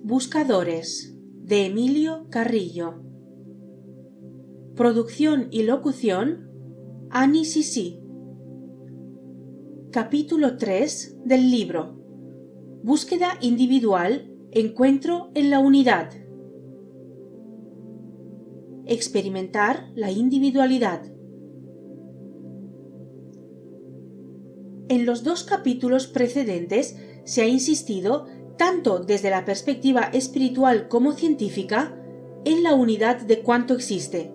Buscadores, de Emilio Carrillo. Producción y locución, Ani Sisi. Capítulo 3 del libro. Búsqueda individual, encuentro en la unidad. Experimentar la individualidad. En los dos capítulos precedentes se ha insistido, tanto desde la perspectiva espiritual como científica, en la unidad de cuanto existe,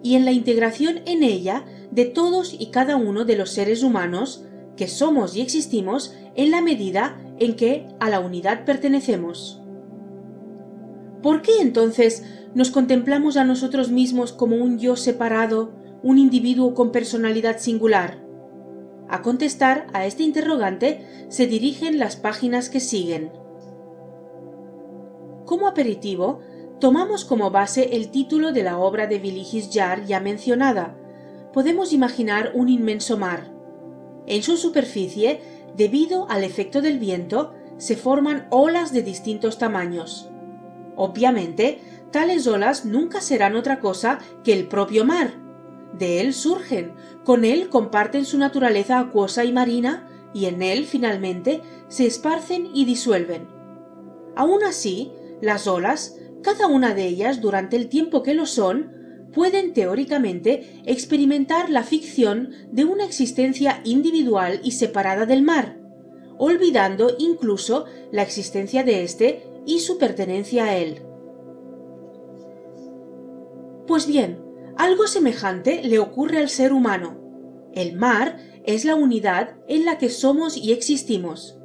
y en la integración en ella de todos y cada uno de los seres humanos que somos y existimos en la medida en que a la unidad pertenecemos. ¿Por qué entonces nos contemplamos a nosotros mismos como un yo separado, un individuo con personalidad singular? A contestar a este interrogante se dirigen las páginas que siguen. Como aperitivo, tomamos como base el título de la obra de Viligis Yar ya mencionada. Podemos imaginar un inmenso mar. En su superficie, debido al efecto del viento, se forman olas de distintos tamaños. Obviamente, tales olas nunca serán otra cosa que el propio mar. De él surgen, con él comparten su naturaleza acuosa y marina, y en él, finalmente, se esparcen y disuelven. Aun así, las olas, cada una de ellas durante el tiempo que lo son, pueden teóricamente experimentar la ficción de una existencia individual y separada del mar, olvidando incluso la existencia de éste y su pertenencia a él. Pues bien, algo semejante le ocurre al ser humano. El mar es la unidad en la que somos y existimos.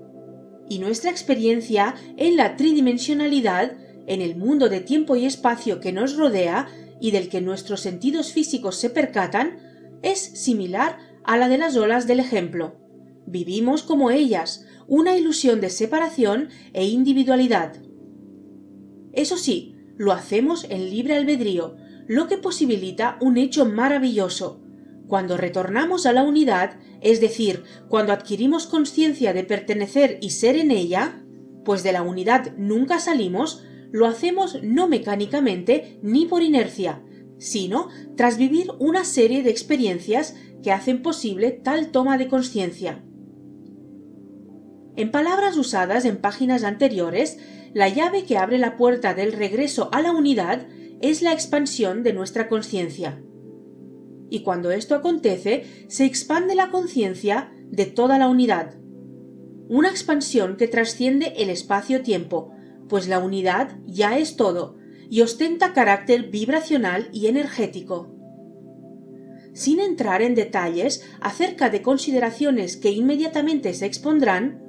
Y nuestra experiencia en la tridimensionalidad, en el mundo de tiempo y espacio que nos rodea y del que nuestros sentidos físicos se percatan, es similar a la de las olas del ejemplo. Vivimos como ellas, una ilusión de separación e individualidad. Eso sí, lo hacemos en libre albedrío, lo que posibilita un hecho maravilloso. Cuando retornamos a la unidad, es decir, cuando adquirimos conciencia de pertenecer y ser en ella, pues de la unidad nunca salimos, lo hacemos no mecánicamente ni por inercia, sino tras vivir una serie de experiencias que hacen posible tal toma de conciencia. En palabras usadas en páginas anteriores, la llave que abre la puerta del regreso a la unidad es la expansión de nuestra conciencia. Y cuando esto acontece, se expande la conciencia de toda la unidad. Una expansión que trasciende el espacio-tiempo, pues la unidad ya es todo y ostenta carácter vibracional y energético. Sin entrar en detalles acerca de consideraciones que inmediatamente se expondrán,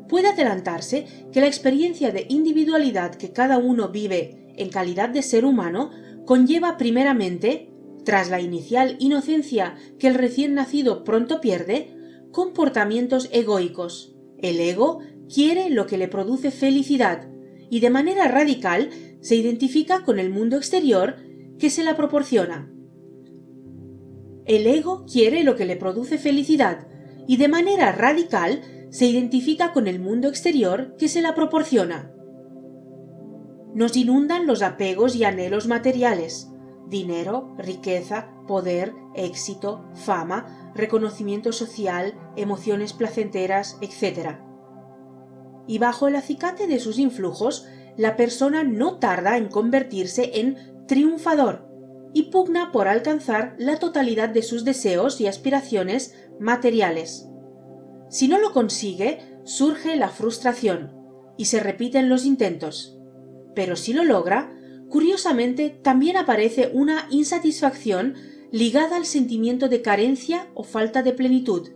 puede adelantarse que la experiencia de individualidad que cada uno vive en calidad de ser humano conlleva primeramente, tras la inicial inocencia que el recién nacido pronto pierde, comportamientos egoicos. El ego quiere lo que le produce felicidad y de manera radical se identifica con el mundo exterior que se la proporciona. El ego quiere lo que le produce felicidad y de manera radical se identifica con el mundo exterior que se la proporciona. Nos inundan los apegos y anhelos materiales: dinero, riqueza, poder, éxito, fama, reconocimiento social, emociones placenteras, etc. Y bajo el acicate de sus influjos, la persona no tarda en convertirse en triunfador y pugna por alcanzar la totalidad de sus deseos y aspiraciones materiales. Si no lo consigue, surge la frustración y se repiten los intentos. Pero si lo logra, curiosamente también aparece una insatisfacción ligada al sentimiento de carencia o falta de plenitud.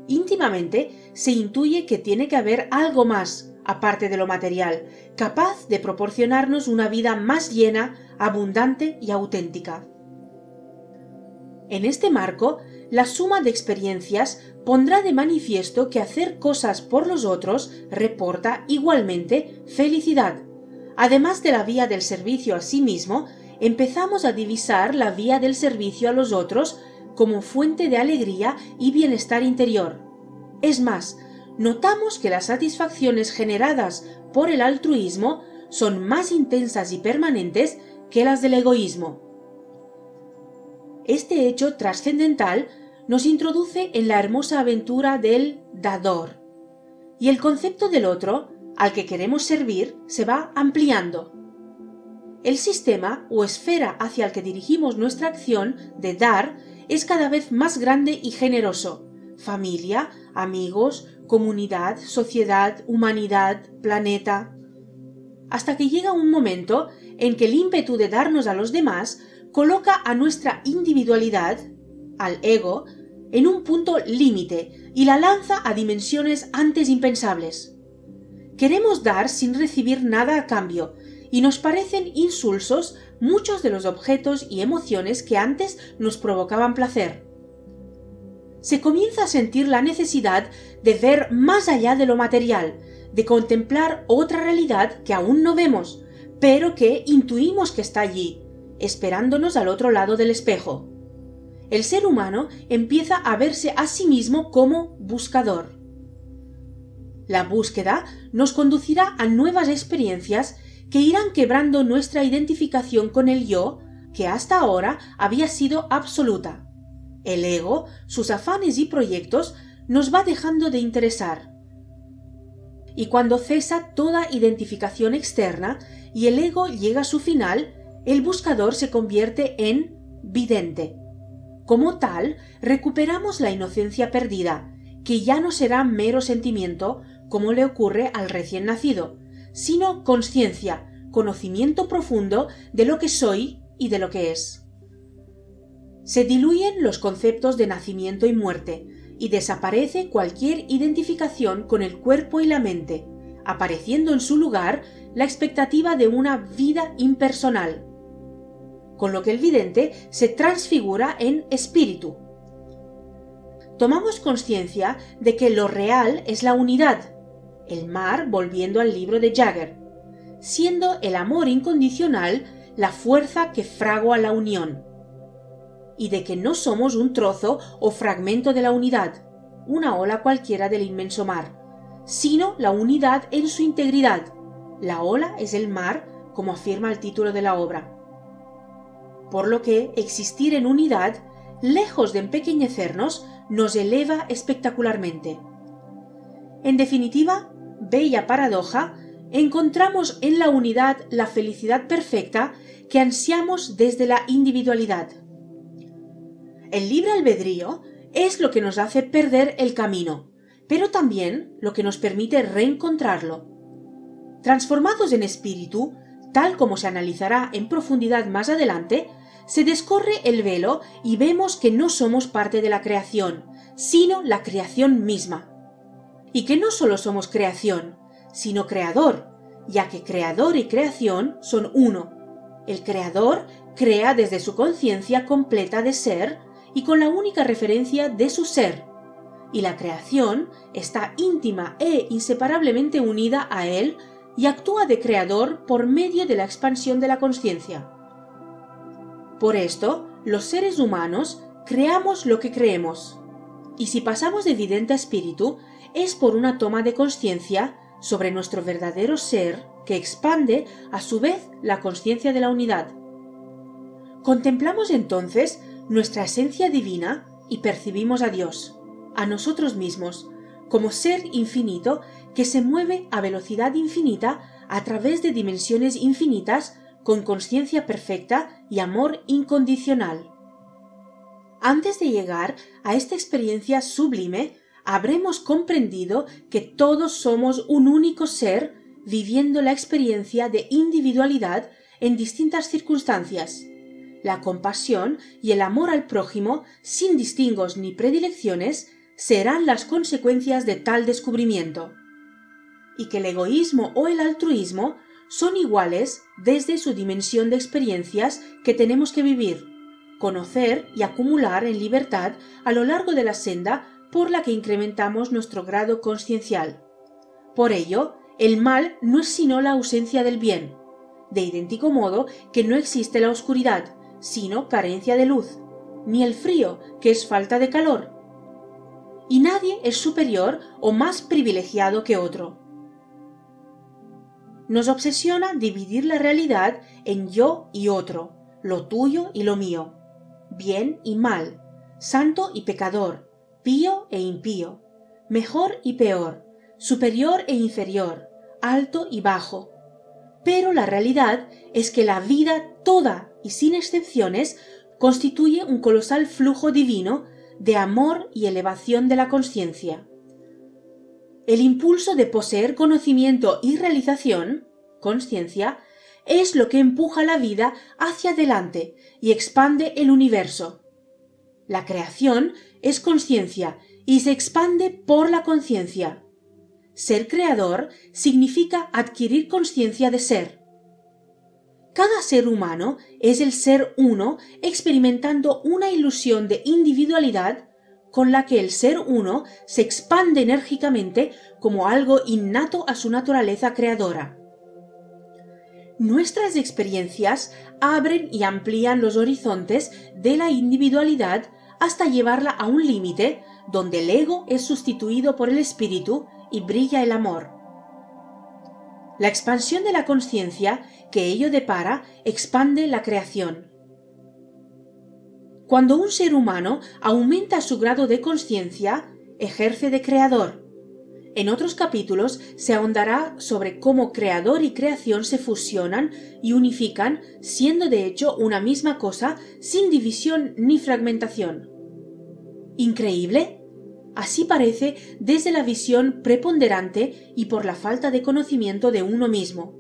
Íntimamente se intuye que tiene que haber algo más, aparte de lo material, capaz de proporcionarnos una vida más llena, abundante y auténtica. En este marco, la suma de experiencias pondrá de manifiesto que hacer cosas por los otros reporta igualmente felicidad. Además de la vía del servicio a sí mismo, empezamos a divisar la vía del servicio a los otros como fuente de alegría y bienestar interior. Es más, notamos que las satisfacciones generadas por el altruismo son más intensas y permanentes que las del egoísmo. Este hecho trascendental nos introduce en la hermosa aventura del dador, y el concepto del otro, al que queremos servir, se va ampliando. El sistema o esfera hacia el que dirigimos nuestra acción de dar es cada vez más grande y generoso. Familia, amigos, comunidad, sociedad, humanidad, planeta. Hasta que llega un momento en que el ímpetu de darnos a los demás coloca a nuestra individualidad, al ego, en un punto límite y la lanza a dimensiones antes impensables. Queremos dar sin recibir nada a cambio, y nos parecen insulsos muchos de los objetos y emociones que antes nos provocaban placer. Se comienza a sentir la necesidad de ver más allá de lo material, de contemplar otra realidad que aún no vemos, pero que intuimos que está allí, esperándonos al otro lado del espejo. El ser humano empieza a verse a sí mismo como buscador. La búsqueda nos conducirá a nuevas experiencias que irán quebrando nuestra identificación con el yo, que hasta ahora había sido absoluta. El ego, sus afanes y proyectos, nos va dejando de interesar. Y cuando cesa toda identificación externa y el ego llega a su final, el buscador se convierte en vidente. Como tal, recuperamos la inocencia perdida, que ya no será mero sentimiento, como le ocurre al recién nacido, sino conciencia, conocimiento profundo de lo que soy y de lo que es. Se diluyen los conceptos de nacimiento y muerte, y desaparece cualquier identificación con el cuerpo y la mente, apareciendo en su lugar la expectativa de una vida impersonal, con lo que el vidente se transfigura en espíritu. Tomamos conciencia de que lo real es la unidad, el mar volviendo al libro de Jagger, siendo el amor incondicional la fuerza que fragua la unión, y de que no somos un trozo o fragmento de la unidad, una ola cualquiera del inmenso mar, sino la unidad en su integridad. La ola es el mar, como afirma el título de la obra. Por lo que existir en unidad, lejos de empequeñecernos, nos eleva espectacularmente. En definitiva, bella paradoja, encontramos en la unidad la felicidad perfecta que ansiamos desde la individualidad. El libre albedrío es lo que nos hace perder el camino, pero también lo que nos permite reencontrarlo. Transformados en espíritu, tal como se analizará en profundidad más adelante, se descorre el velo y vemos que no somos parte de la creación, sino la creación misma. Y que no solo somos creación, sino creador, ya que creador y creación son uno. El creador crea desde su conciencia completa de ser y con la única referencia de su ser, y la creación está íntima e inseparablemente unida a él y actúa de creador por medio de la expansión de la conciencia. Por esto, los seres humanos creamos lo que creemos, y si pasamos de vidente a espíritu, es por una toma de conciencia sobre nuestro verdadero ser que expande a su vez la conciencia de la unidad. Contemplamos entonces nuestra esencia divina y percibimos a Dios, a nosotros mismos, como ser infinito que se mueve a velocidad infinita a través de dimensiones infinitas con conciencia perfecta y amor incondicional. Antes de llegar a esta experiencia sublime, habremos comprendido que todos somos un único ser viviendo la experiencia de individualidad en distintas circunstancias. La compasión y el amor al prójimo, sin distingos ni predilecciones, serán las consecuencias de tal descubrimiento. Y que el egoísmo o el altruismo son iguales desde su dimensión de experiencias que tenemos que vivir, conocer y acumular en libertad a lo largo de la senda por la que incrementamos nuestro grado consciencial. Por ello, el mal no es sino la ausencia del bien, de idéntico modo que no existe la oscuridad, sino carencia de luz, ni el frío, que es falta de calor. Y nadie es superior o más privilegiado que otro. Nos obsesiona dividir la realidad en yo y otro, lo tuyo y lo mío, bien y mal, santo y pecador, pío e impío, mejor y peor, superior e inferior, alto y bajo. Pero la realidad es que la vida toda y sin excepciones constituye un colosal flujo divino de amor y elevación de la consciencia. El impulso de poseer conocimiento y realización, consciencia, es lo que empuja la vida hacia adelante y expande el universo. La creación es consciencia y se expande por la conciencia. Ser creador significa adquirir conciencia de ser. Cada ser humano es el ser uno experimentando una ilusión de individualidad con la que el ser uno se expande enérgicamente como algo innato a su naturaleza creadora. Nuestras experiencias abren y amplían los horizontes de la individualidad hasta llevarla a un límite donde el ego es sustituido por el espíritu y brilla el amor. La expansión de la conciencia que ello depara expande la creación. Cuando un ser humano aumenta su grado de conciencia, ejerce de creador. En otros capítulos se ahondará sobre cómo creador y creación se fusionan y unifican, siendo de hecho una misma cosa, sin división ni fragmentación. ¿Increíble? Así parece desde la visión preponderante y por la falta de conocimiento de uno mismo.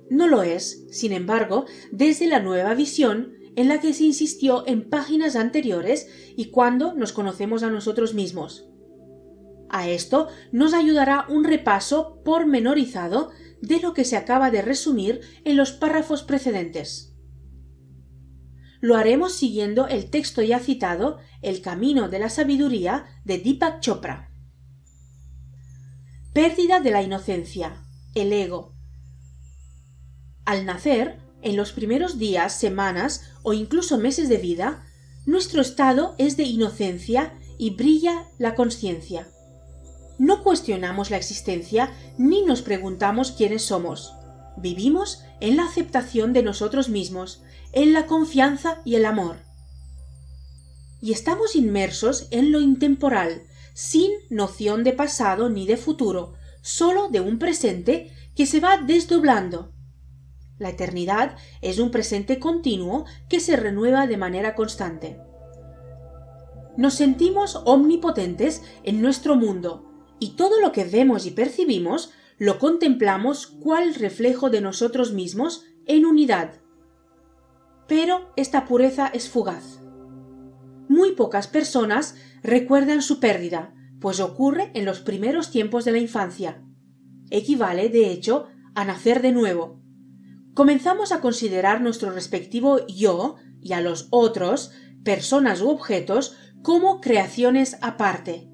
No lo es, sin embargo, desde la nueva visión en la que se insistió en páginas anteriores y cuando nos conocemos a nosotros mismos. A esto nos ayudará un repaso pormenorizado de lo que se acaba de resumir en los párrafos precedentes. Lo haremos siguiendo el texto ya citado, El camino de la sabiduría, de Deepak Chopra. Pérdida de la inocencia, el ego. Al nacer, en los primeros días, semanas o incluso meses de vida, nuestro estado es de inocencia y brilla la conciencia. No cuestionamos la existencia ni nos preguntamos quiénes somos. Vivimos en la aceptación de nosotros mismos, en la confianza y el amor. Y estamos inmersos en lo intemporal, sin noción de pasado ni de futuro, solo de un presente que se va desdoblando. La eternidad es un presente continuo que se renueva de manera constante. Nos sentimos omnipotentes en nuestro mundo, y todo lo que vemos y percibimos lo contemplamos cual reflejo de nosotros mismos en unidad. Pero esta pureza es fugaz. Muy pocas personas recuerdan su pérdida, pues ocurre en los primeros tiempos de la infancia. Equivale, de hecho, a nacer de nuevo. Comenzamos a considerar nuestro respectivo yo y a los otros, personas u objetos, como creaciones aparte.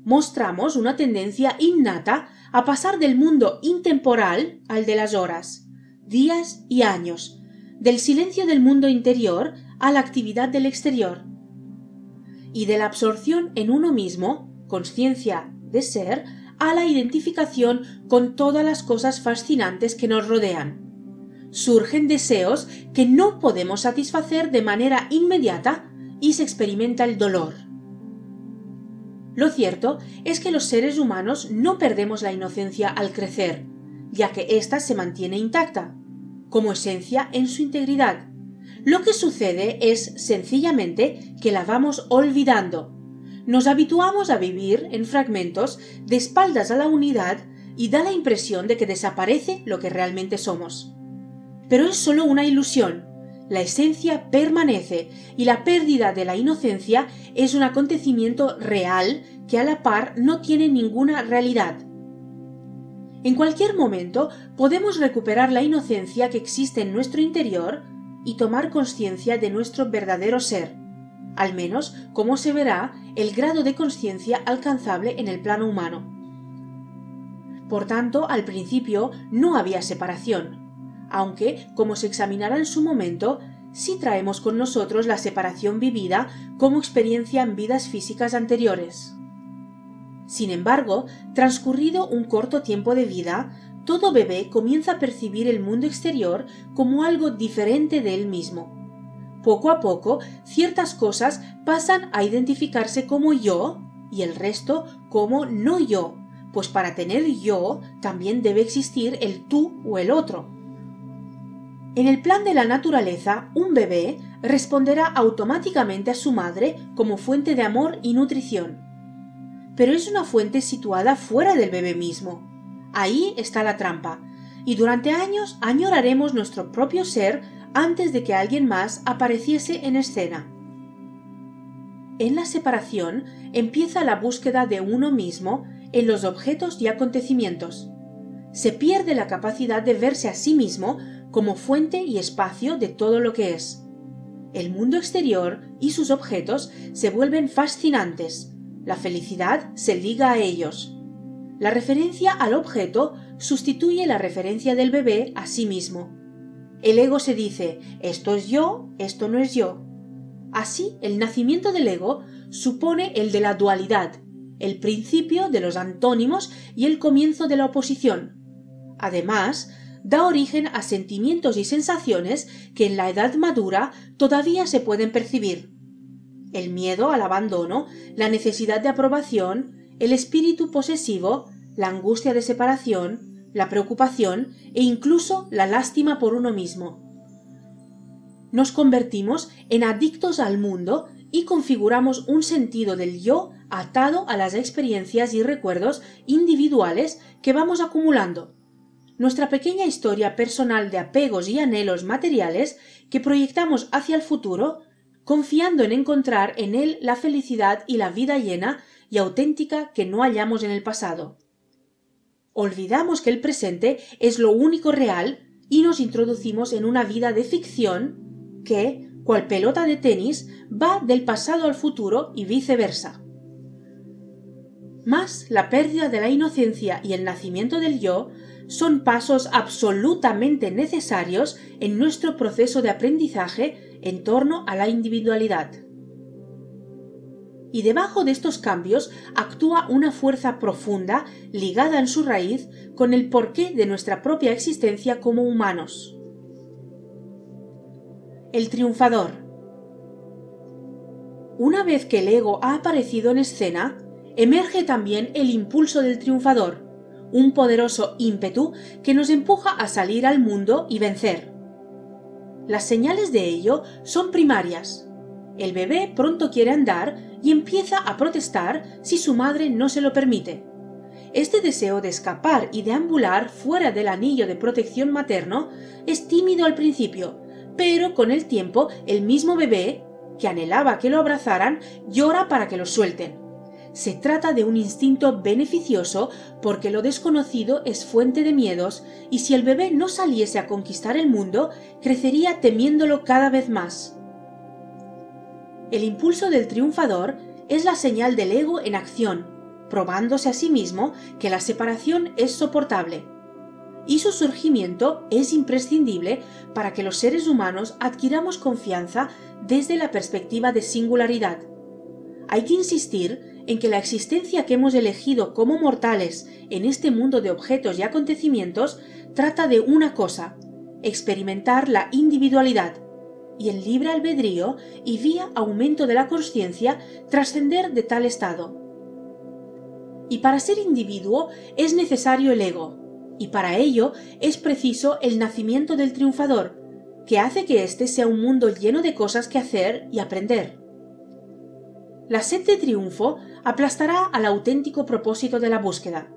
Mostramos una tendencia innata a pasar del mundo intemporal al de las horas, días y años, del silencio del mundo interior a la actividad del exterior, y de la absorción en uno mismo, conciencia de ser, a la identificación con todas las cosas fascinantes que nos rodean. Surgen deseos que no podemos satisfacer de manera inmediata y se experimenta el dolor. Lo cierto es que los seres humanos no perdemos la inocencia al crecer, ya que ésta se mantiene intacta, como esencia en su integridad. Lo que sucede es sencillamente que la vamos olvidando. Nos habituamos a vivir en fragmentos de espaldas a la unidad y da la impresión de que desaparece lo que realmente somos. Pero es solo una ilusión. La esencia permanece y la pérdida de la inocencia es un acontecimiento real que a la par no tiene ninguna realidad. En cualquier momento podemos recuperar la inocencia que existe en nuestro interior y tomar conciencia de nuestro verdadero ser, al menos como se verá el grado de conciencia alcanzable en el plano humano. Por tanto, al principio no había separación, aunque, como se examinará en su momento, sí traemos con nosotros la separación vivida como experiencia en vidas físicas anteriores. Sin embargo, transcurrido un corto tiempo de vida, todo bebé comienza a percibir el mundo exterior como algo diferente de él mismo. Poco a poco, ciertas cosas pasan a identificarse como yo y el resto como no yo, pues para tener yo también debe existir el tú o el otro. En el plan de la naturaleza, un bebé responderá automáticamente a su madre como fuente de amor y nutrición. Pero es una fuente situada fuera del bebé mismo. Ahí está la trampa, y durante años añoraremos nuestro propio ser antes de que alguien más apareciese en escena. En la separación empieza la búsqueda de uno mismo en los objetos y acontecimientos. Se pierde la capacidad de verse a sí mismo como fuente y espacio de todo lo que es. El mundo exterior y sus objetos se vuelven fascinantes. La felicidad se liga a ellos. La referencia al objeto sustituye la referencia del bebé a sí mismo. El ego se dice, esto es yo, esto no es yo. Así, el nacimiento del ego supone el de la dualidad, el principio de los antónimos y el comienzo de la oposición. Además, da origen a sentimientos y sensaciones que en la edad madura todavía se pueden percibir. El miedo al abandono, la necesidad de aprobación, el espíritu posesivo, la angustia de separación, la preocupación e incluso la lástima por uno mismo. Nos convertimos en adictos al mundo y configuramos un sentido del yo atado a las experiencias y recuerdos individuales que vamos acumulando. Nuestra pequeña historia personal de apegos y anhelos materiales que proyectamos hacia el futuro, confiando en encontrar en él la felicidad y la vida llena y auténtica que no hallamos en el pasado. Olvidamos que el presente es lo único real y nos introducimos en una vida de ficción que, cual pelota de tenis, va del pasado al futuro y viceversa. Mas la pérdida de la inocencia y el nacimiento del yo son pasos absolutamente necesarios en nuestro proceso de aprendizaje en torno a la individualidad. Y debajo de estos cambios actúa una fuerza profunda ligada en su raíz con el porqué de nuestra propia existencia como humanos. El triunfador. Una vez que el ego ha aparecido en escena, emerge también el impulso del triunfador, un poderoso ímpetu que nos empuja a salir al mundo y vencer. Las señales de ello son primarias. El bebé pronto quiere andar y empieza a protestar si su madre no se lo permite. Este deseo de escapar y deambular fuera del anillo de protección materno es tímido al principio, pero con el tiempo el mismo bebé, que anhelaba que lo abrazaran, llora para que lo suelten. Se trata de un instinto beneficioso porque lo desconocido es fuente de miedos y si el bebé no saliese a conquistar el mundo, crecería temiéndolo cada vez más. El impulso del triunfador es la señal del ego en acción, probándose a sí mismo que la separación es soportable. Y su surgimiento es imprescindible para que los seres humanos adquiramos confianza desde la perspectiva de singularidad. Hay que insistir en que la existencia que hemos elegido como mortales en este mundo de objetos y acontecimientos trata de una cosa: experimentar la individualidad, y el libre albedrío y vía aumento de la consciencia trascender de tal estado. Y para ser individuo es necesario el ego, y para ello es preciso el nacimiento del triunfador, que hace que éste sea un mundo lleno de cosas que hacer y aprender. La sed de triunfo aplastará al auténtico propósito de la búsqueda.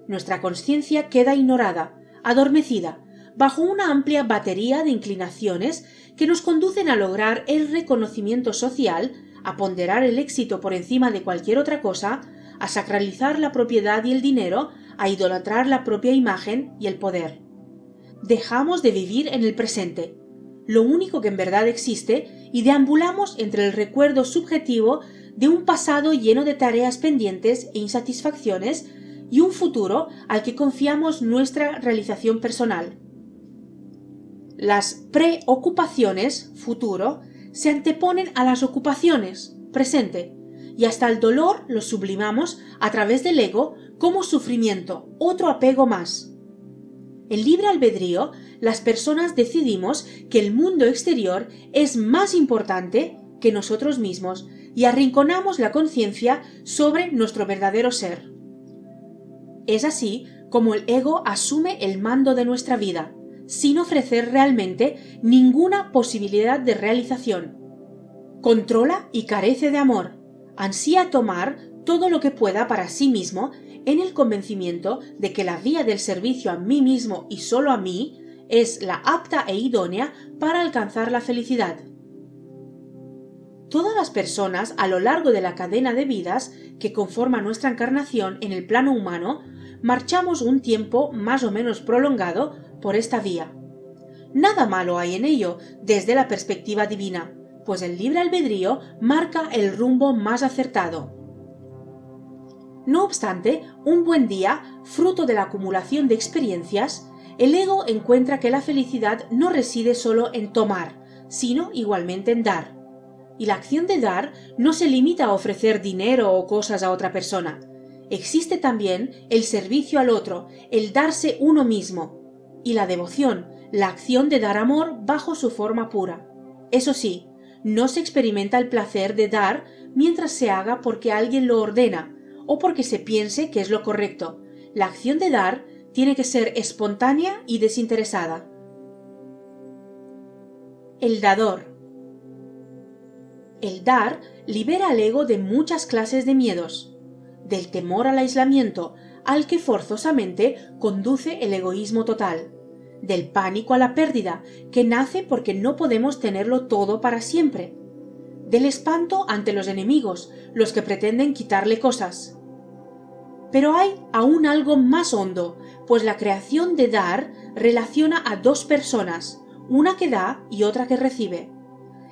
Nuestra consciencia queda ignorada, adormecida, bajo una amplia batería de inclinaciones que nos conducen a lograr el reconocimiento social, a ponderar el éxito por encima de cualquier otra cosa, a sacralizar la propiedad y el dinero, a idolatrar la propia imagen y el poder. Dejamos de vivir en el presente, lo único que en verdad existe, y deambulamos entre el recuerdo subjetivo de un pasado lleno de tareas pendientes e insatisfacciones y un futuro al que confiamos nuestra realización personal. Las preocupaciones, futuro, se anteponen a las ocupaciones, presente, y hasta el dolor lo sublimamos a través del ego como sufrimiento, otro apego más. En libre albedrío, las personas decidimos que el mundo exterior es más importante que nosotros mismos y arrinconamos la conciencia sobre nuestro verdadero ser. Es así como el ego asume el mando de nuestra vida, sin ofrecer realmente ninguna posibilidad de realización. Controla y carece de amor, ansía tomar todo lo que pueda para sí mismo en el convencimiento de que la vía del servicio a mí mismo y solo a mí es la apta e idónea para alcanzar la felicidad. Todas las personas a lo largo de la cadena de vidas que conforma nuestra encarnación en el plano humano marchamos un tiempo más o menos prolongado por esta vía. Nada malo hay en ello desde la perspectiva divina, pues el libre albedrío marca el rumbo más acertado. No obstante, un buen día, fruto de la acumulación de experiencias, el ego encuentra que la felicidad no reside solo en tomar, sino igualmente en dar. Y la acción de dar no se limita a ofrecer dinero o cosas a otra persona. Existe también el servicio al otro, el darse uno mismo, y la devoción, la acción de dar amor bajo su forma pura. Eso sí, no se experimenta el placer de dar mientras se haga porque alguien lo ordena, o porque se piense que es lo correcto. La acción de dar tiene que ser espontánea y desinteresada. El dador. El dar libera al ego de muchas clases de miedos, del temor al aislamiento, al que forzosamente conduce el egoísmo total, del pánico a la pérdida, que nace porque no podemos tenerlo todo para siempre, del espanto ante los enemigos, los que pretenden quitarle cosas. Pero hay aún algo más hondo, pues la creación de dar relaciona a dos personas, una que da y otra que recibe.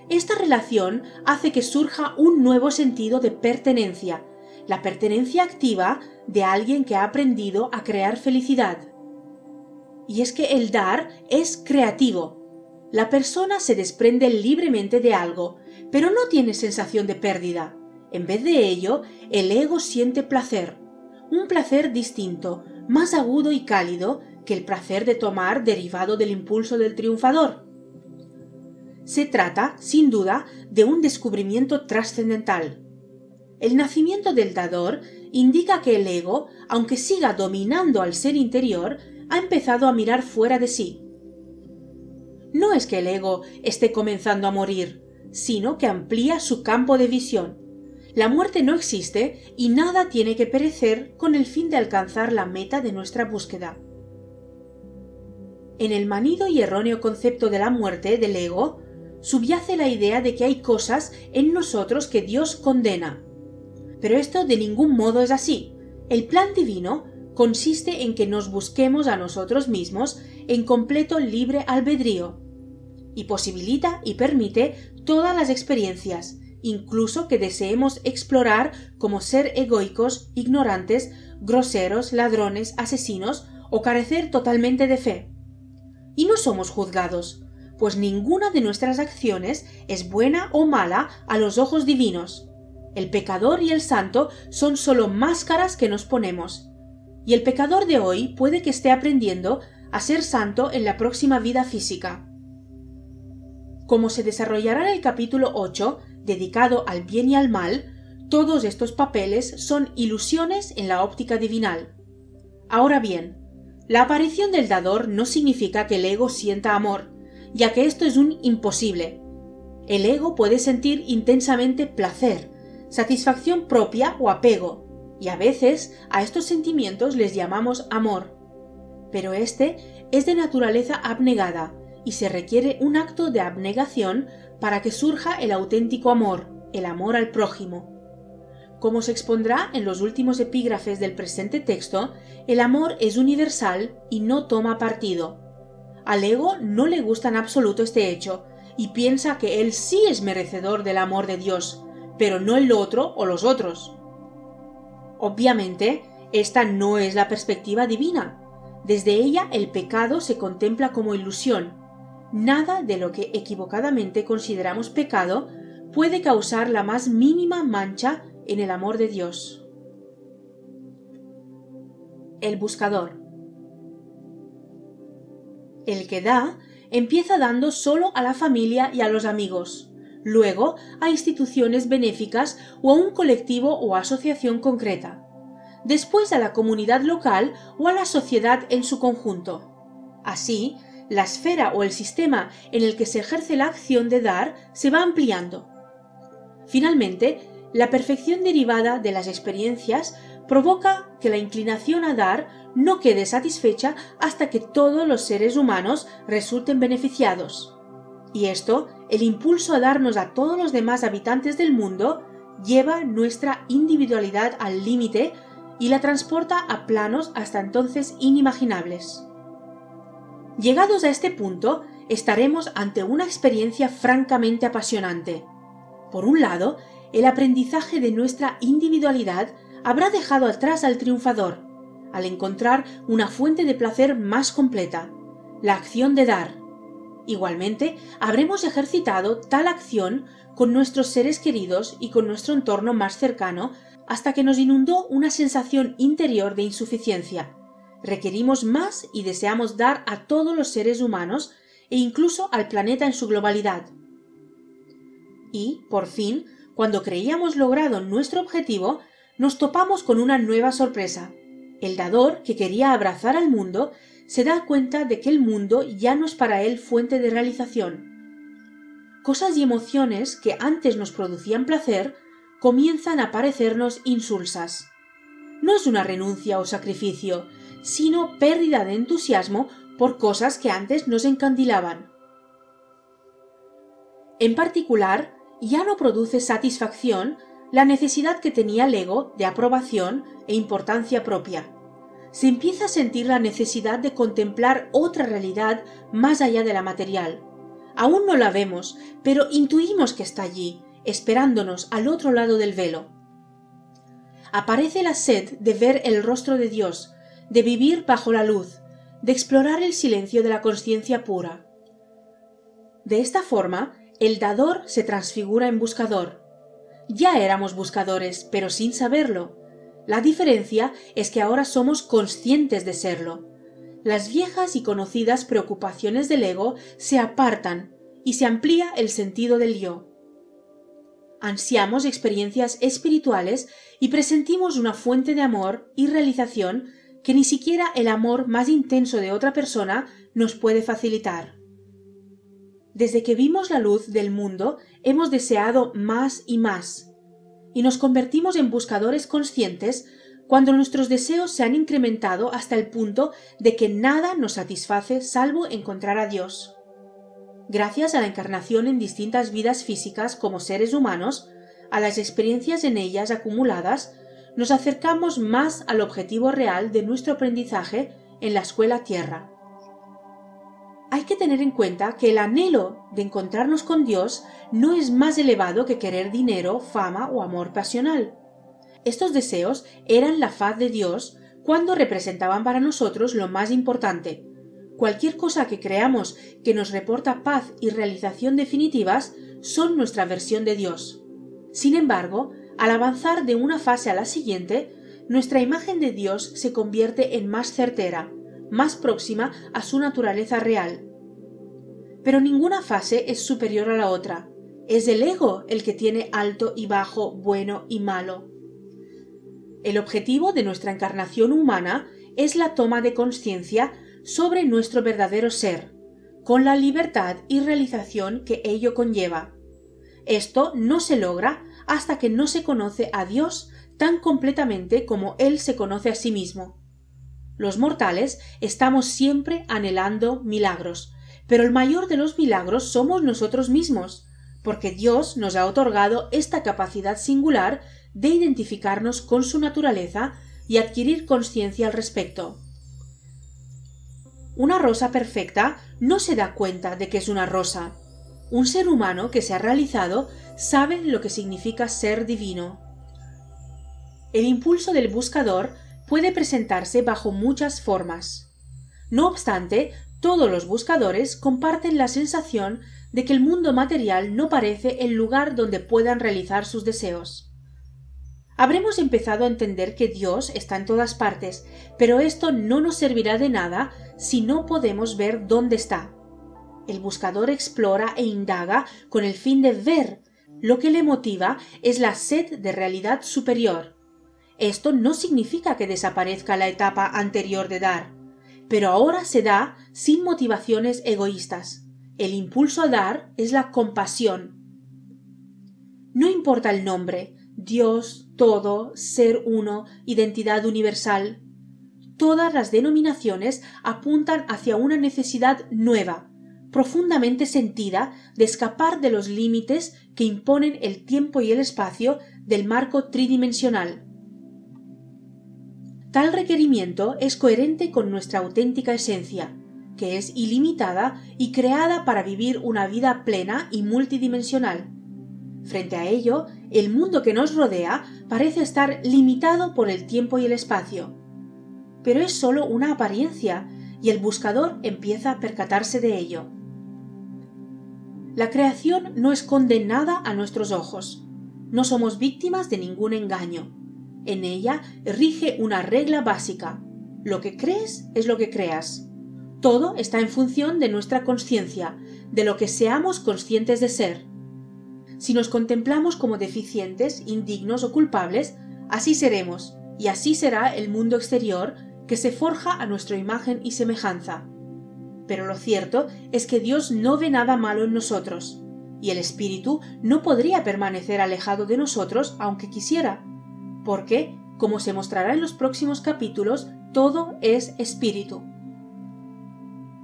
Esta relación hace que surja un nuevo sentido de pertenencia, la pertenencia activa de alguien que ha aprendido a crear felicidad. Y es que el dar es creativo. La persona se desprende libremente de algo, pero no tiene sensación de pérdida. En vez de ello, el ego siente placer, un placer distinto, más agudo y cálido que el placer de tomar derivado del impulso del triunfador. Se trata, sin duda, de un descubrimiento trascendental. El nacimiento del dador indica que el ego, aunque siga dominando al ser interior, ha empezado a mirar fuera de sí. No es que el ego esté comenzando a morir, sino que amplía su campo de visión. La muerte no existe y nada tiene que perecer con el fin de alcanzar la meta de nuestra búsqueda. En el manido y erróneo concepto de la muerte del ego, subyace la idea de que hay cosas en nosotros que Dios condena. Pero esto de ningún modo es así. El plan divino consiste en que nos busquemos a nosotros mismos en completo libre albedrío, y posibilita y permite todas las experiencias, incluso que deseemos explorar como ser egoicos, ignorantes, groseros, ladrones, asesinos o carecer totalmente de fe. Y no somos juzgados, pues ninguna de nuestras acciones es buena o mala a los ojos divinos. El pecador y el santo son solo máscaras que nos ponemos, y el pecador de hoy puede que esté aprendiendo a ser santo en la próxima vida física. Como se desarrollará en el capítulo 8, dedicado al bien y al mal, todos estos papeles son ilusiones en la óptica divinal. Ahora bien, la aparición del dador no significa que el ego sienta amor, ya que esto es un imposible. El ego puede sentir intensamente placer, satisfacción propia o apego, y a veces a estos sentimientos les llamamos amor. Pero este es de naturaleza abnegada, y se requiere un acto de abnegación para que surja el auténtico amor, el amor al prójimo. Como se expondrá en los últimos epígrafes del presente texto, el amor es universal y no toma partido. Al ego no le gusta en absoluto este hecho, y piensa que él sí es merecedor del amor de Dios, pero no el otro o los otros. Obviamente, esta no es la perspectiva divina. Desde ella el pecado se contempla como ilusión. Nada de lo que equivocadamente consideramos pecado puede causar la más mínima mancha en el amor de Dios. El buscador. El que da empieza dando solo a la familia y a los amigos, luego a instituciones benéficas o a un colectivo o asociación concreta, después a la comunidad local o a la sociedad en su conjunto. Así, la esfera o el sistema en el que se ejerce la acción de dar se va ampliando. Finalmente, la perfección derivada de las experiencias provoca que la inclinación a dar no quede satisfecha hasta que todos los seres humanos resulten beneficiados. Y esto, el impulso a darnos a todos los demás habitantes del mundo, lleva nuestra individualidad al límite y la transporta a planos hasta entonces inimaginables. Llegados a este punto, estaremos ante una experiencia francamente apasionante. Por un lado, el aprendizaje de nuestra individualidad habrá dejado atrás al triunfador, al encontrar una fuente de placer más completa, la acción de dar. Igualmente, habremos ejercitado tal acción con nuestros seres queridos y con nuestro entorno más cercano hasta que nos inundó una sensación interior de insuficiencia. Requerimos más y deseamos dar a todos los seres humanos e incluso al planeta en su globalidad. Y, por fin, cuando creíamos logrado nuestro objetivo, nos topamos con una nueva sorpresa. El dador, que quería abrazar al mundo, se da cuenta de que el mundo ya no es para él fuente de realización. Cosas y emociones que antes nos producían placer comienzan a parecernos insulsas. No es una renuncia o sacrificio, sino pérdida de entusiasmo por cosas que antes nos encandilaban. En particular, ya no produce satisfacción la necesidad que tenía el ego de aprobación e importancia propia. Se empieza a sentir la necesidad de contemplar otra realidad más allá de la material. Aún no la vemos, pero intuimos que está allí, esperándonos al otro lado del velo. Aparece la sed de ver el rostro de Dios, de vivir bajo la luz, de explorar el silencio de la consciencia pura. De esta forma, el dador se transfigura en buscador. Ya éramos buscadores, pero sin saberlo. La diferencia es que ahora somos conscientes de serlo. Las viejas y conocidas preocupaciones del ego se apartan y se amplía el sentido del yo. Ansiamos experiencias espirituales y presentimos una fuente de amor y realización que ni siquiera el amor más intenso de otra persona nos puede facilitar. Desde que vimos la luz del mundo, hemos deseado más y más, y nos convertimos en buscadores conscientes cuando nuestros deseos se han incrementado hasta el punto de que nada nos satisface salvo encontrar a Dios. Gracias a la encarnación en distintas vidas físicas como seres humanos, a las experiencias en ellas acumuladas, nos acercamos más al objetivo real de nuestro aprendizaje en la escuela Tierra. Hay que tener en cuenta que el anhelo de encontrarnos con Dios no es más elevado que querer dinero, fama o amor pasional. Estos deseos eran la faz de Dios cuando representaban para nosotros lo más importante. Cualquier cosa que creamos que nos reporta paz y realización definitivas son nuestra versión de Dios. Sin embargo, al avanzar de una fase a la siguiente, nuestra imagen de Dios se convierte en más certera, más próxima a su naturaleza real. Pero ninguna fase es superior a la otra. Es el ego el que tiene alto y bajo, bueno y malo. El objetivo de nuestra encarnación humana es la toma de conciencia sobre nuestro verdadero ser, con la libertad y realización que ello conlleva. Esto no se logra hasta que no se conoce a Dios tan completamente como Él se conoce a sí mismo. Los mortales estamos siempre anhelando milagros, pero el mayor de los milagros somos nosotros mismos, porque Dios nos ha otorgado esta capacidad singular de identificarnos con su naturaleza y adquirir conciencia al respecto. Una rosa perfecta no se da cuenta de que es una rosa. Un ser humano que se ha realizado sabe lo que significa ser divino. El impulso del buscador puede presentarse bajo muchas formas. No obstante, todos los buscadores comparten la sensación de que el mundo material no parece el lugar donde puedan realizar sus deseos. Habremos empezado a entender que Dios está en todas partes, pero esto no nos servirá de nada si no podemos ver dónde está. El buscador explora e indaga con el fin de ver. Lo que le motiva es la sed de realidad superior. Esto no significa que desaparezca la etapa anterior de dar, pero ahora se da sin motivaciones egoístas. El impulso a dar es la compasión. No importa el nombre, Dios, todo, ser uno, identidad universal. Todas las denominaciones apuntan hacia una necesidad nueva, profundamente sentida, de escapar de los límites que imponen el tiempo y el espacio del marco tridimensional. Tal requerimiento es coherente con nuestra auténtica esencia, que es ilimitada y creada para vivir una vida plena y multidimensional. Frente a ello, el mundo que nos rodea parece estar limitado por el tiempo y el espacio. Pero es solo una apariencia, y el buscador empieza a percatarse de ello. La creación no esconde nada a nuestros ojos. No somos víctimas de ningún engaño. En ella rige una regla básica. Lo que crees es lo que creas. Todo está en función de nuestra consciencia, de lo que seamos conscientes de ser. Si nos contemplamos como deficientes, indignos o culpables, así seremos, y así será el mundo exterior que se forja a nuestra imagen y semejanza. Pero lo cierto es que Dios no ve nada malo en nosotros, y el espíritu no podría permanecer alejado de nosotros aunque quisiera, porque, como se mostrará en los próximos capítulos, todo es espíritu.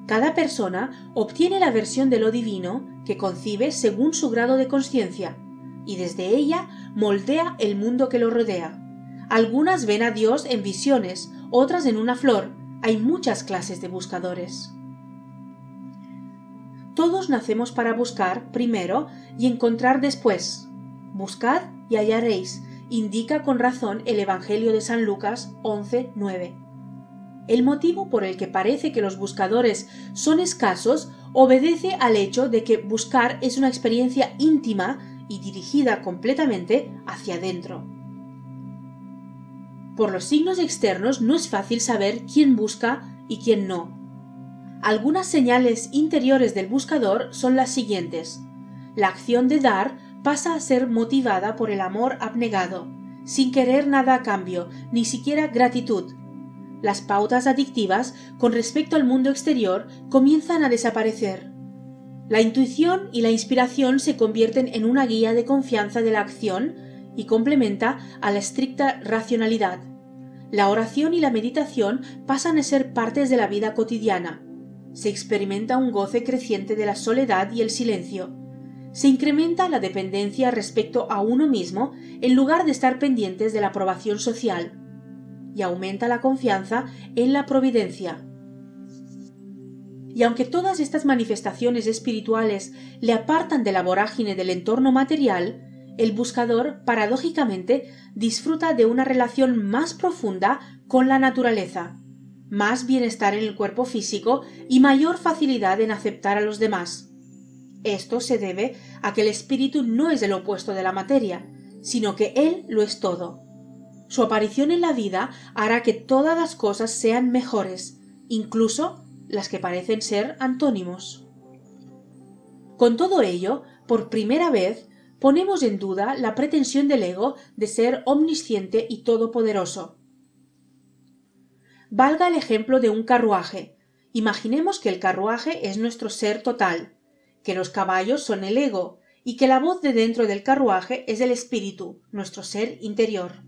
Cada persona obtiene la versión de lo divino que concibe según su grado de consciencia, y desde ella moldea el mundo que lo rodea. Algunas ven a Dios en visiones, otras en una flor. Hay muchas clases de buscadores. Todos nacemos para buscar primero y encontrar después. Buscad y hallaréis, indica con razón el Evangelio de San Lucas 11:9. El motivo por el que parece que los buscadores son escasos obedece al hecho de que buscar es una experiencia íntima y dirigida completamente hacia adentro. Por los signos externos no es fácil saber quién busca y quién no. Algunas señales interiores del buscador son las siguientes. La acción de dar pasa a ser motivada por el amor abnegado, sin querer nada a cambio, ni siquiera gratitud. Las pautas adictivas con respecto al mundo exterior comienzan a desaparecer. La intuición y la inspiración se convierten en una guía de confianza de la acción y complementa a la estricta racionalidad. La oración y la meditación pasan a ser partes de la vida cotidiana. Se experimenta un goce creciente de la soledad y el silencio. Se incrementa la dependencia respecto a uno mismo en lugar de estar pendientes de la aprobación social. Y aumenta la confianza en la providencia. Y aunque todas estas manifestaciones espirituales le apartan de la vorágine del entorno material, el buscador, paradójicamente, disfruta de una relación más profunda con la naturaleza, más bienestar en el cuerpo físico y mayor facilidad en aceptar a los demás. Esto se debe a que el espíritu no es el opuesto de la materia, sino que él lo es todo. Su aparición en la vida hará que todas las cosas sean mejores, incluso las que parecen ser antónimos. Con todo ello, por primera vez, ponemos en duda la pretensión del ego de ser omnisciente y todopoderoso. Valga el ejemplo de un carruaje. Imaginemos que el carruaje es nuestro ser total, que los caballos son el ego y que la voz de dentro del carruaje es el espíritu, nuestro ser interior.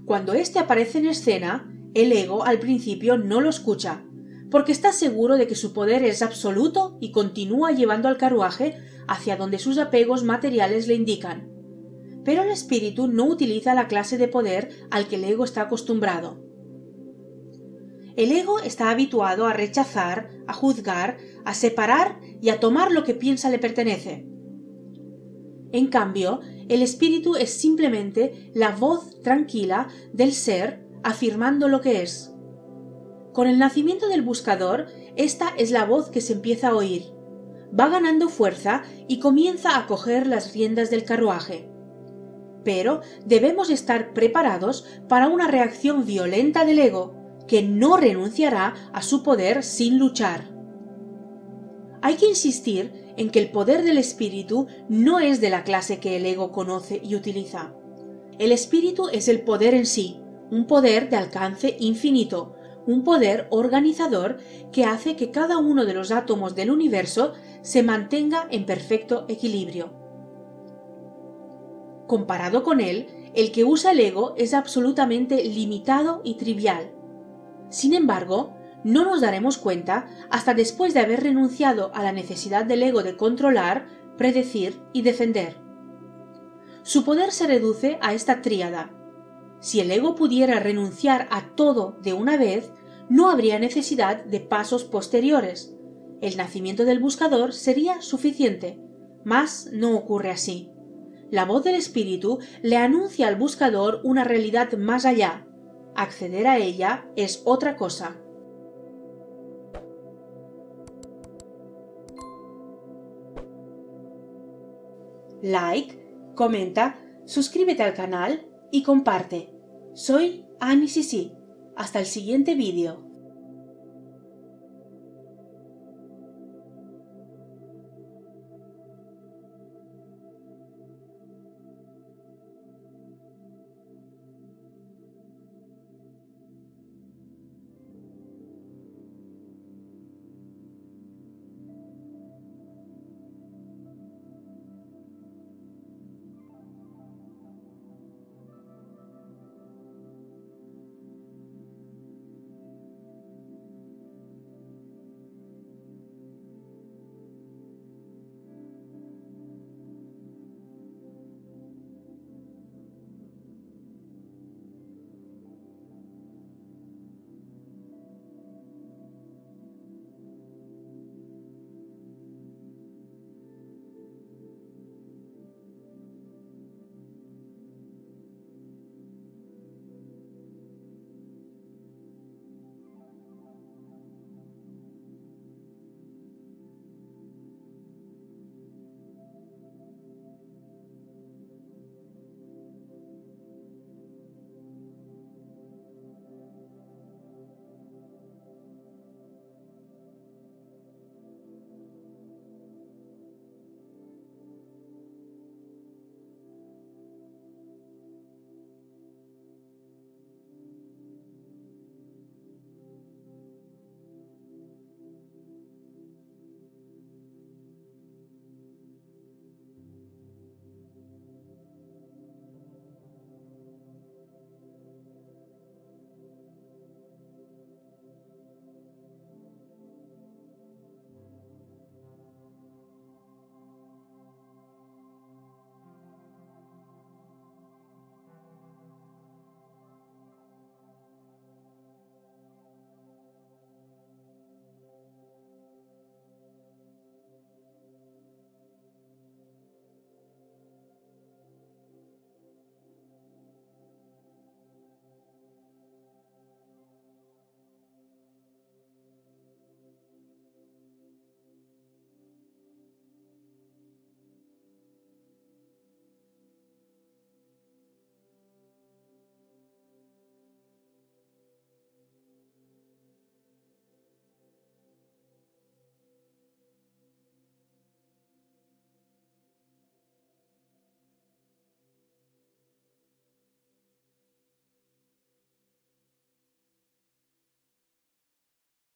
Cuando éste aparece en escena, el ego al principio no lo escucha, porque está seguro de que su poder es absoluto y continúa llevando al carruaje hacia donde sus apegos materiales le indican. Pero el espíritu no utiliza la clase de poder al que el ego está acostumbrado. El ego está habituado a rechazar, a juzgar, a separar y a tomar lo que piensa le pertenece. En cambio, el espíritu es simplemente la voz tranquila del ser afirmando lo que es. Con el nacimiento del buscador, esta es la voz que se empieza a oír. Va ganando fuerza y comienza a coger las riendas del carruaje. pero debemos estar preparados para una reacción violenta del ego, que no renunciará a su poder sin luchar. Hay que insistir en que el poder del espíritu no es de la clase que el ego conoce y utiliza. El espíritu es el poder en sí, un poder de alcance infinito, un poder organizador que hace que cada uno de los átomos del universo se mantenga en perfecto equilibrio. Comparado con él, el que usa el ego es absolutamente limitado y trivial. Sin embargo, no nos daremos cuenta hasta después de haber renunciado a la necesidad del ego de controlar, predecir y defender. Su poder se reduce a esta tríada. Si el ego pudiera renunciar a todo de una vez, no habría necesidad de pasos posteriores. El nacimiento del buscador sería suficiente, mas no ocurre así. La voz del espíritu le anuncia al buscador una realidad más allá. Acceder a ella es otra cosa. Like, comenta, suscríbete al canal y comparte. Soy Annie Sisi. Hasta el siguiente vídeo.